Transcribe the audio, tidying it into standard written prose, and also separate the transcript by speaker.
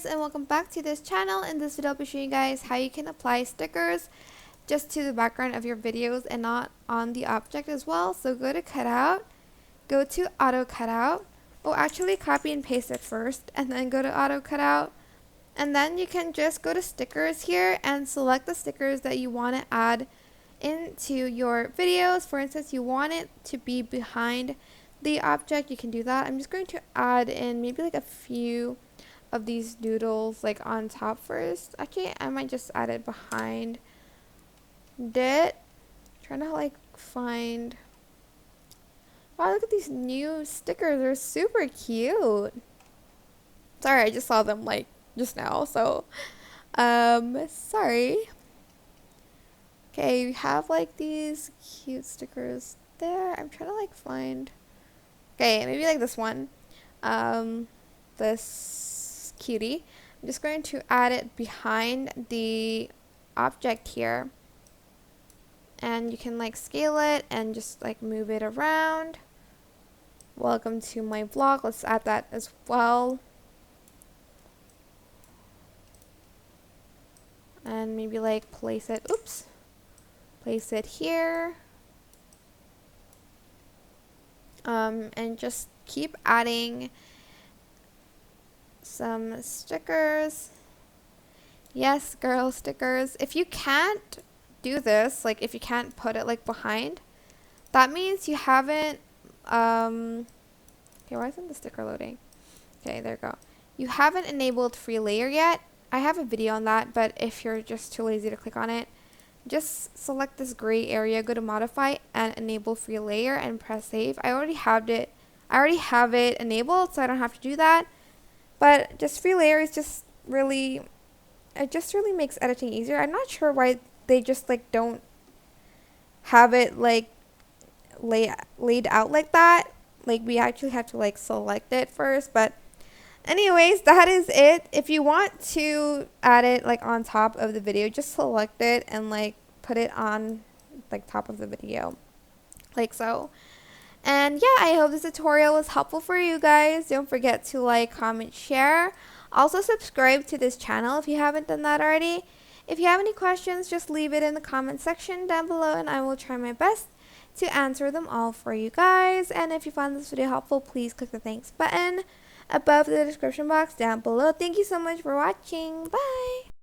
Speaker 1: and welcome back to this channel. In this video I'll be showing you guys how you can apply stickers just to the background of your videos and not on the object as well. So go to cutout, go to auto cutout. Oh, actually copy and paste it first and then go to auto cutout, and then you can just go to stickers here and select the stickers that you want to add into your videos. For instance, you want it to be behind the object, you can do that. I'm just going to add in maybe like a few of these doodles like on top first. Actually, I might just add it behind it. Trying to like find. Wow, look at these new stickers. They're super cute. Sorry, I just saw them like just now, so sorry. Okay, we have like these cute stickers there. I'm trying to like find. Okay, maybe like this one. This cutie. I'm just going to add it behind the object here. And you can like scale it and just like move it around. Welcome to my vlog. Let's add that as well. And maybe like place it, place it here. And just keep adding some stickers. Yes, girl stickers. If you can't do this, like if you can't put it like behind, that means you haven't okay, why isn't the sticker loading? Okay, there you go. You haven't enabled free layer yet. I have a video on that, but if you're just too lazy to click on it, just select this gray area, go to modify and enable free layer and press save. I already have it enabled, so I don't have to do that. But just free layer is just really, it just really makes editing easier. I'm not sure why they just like don't have it like laid out like that. Like we actually have to like select it first, but anyways, that is it. If you want to add it like on top of the video, just select it and like put it on like top of the video like so. And yeah, I hope this tutorial was helpful for you guys. Don't forget to like, comment, share. Also subscribe to this channel if you haven't done that already. If you have any questions, just leave it in the comment section down below and I will try my best to answer them all for you guys. And if you found this video helpful, please click the thanks button above the description box down below. Thank you so much for watching. Bye!